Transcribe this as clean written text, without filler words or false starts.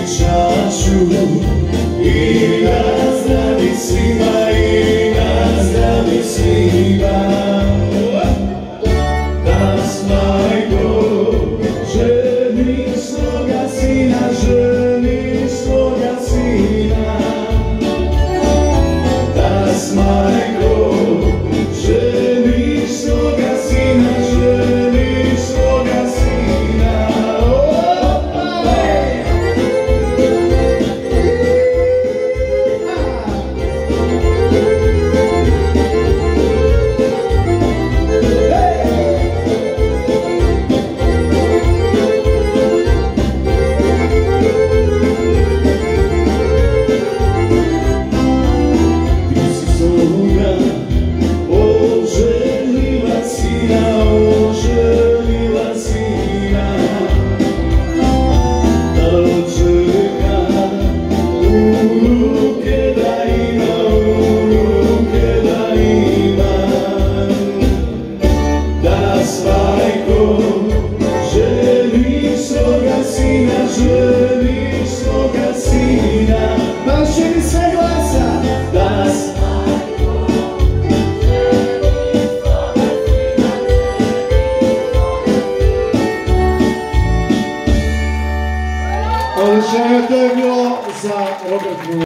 čašu i nazdravi svima, i nazdravi svima. Das majko, ženi svoga sina, ženi svoga sina. Das majko, ženi svoga sina, ženi svoga sina. Želi svoga sina, baš mi sve glasa. Das majko, želi svoga sina, želi svoga sina. To je bilo za Robertu.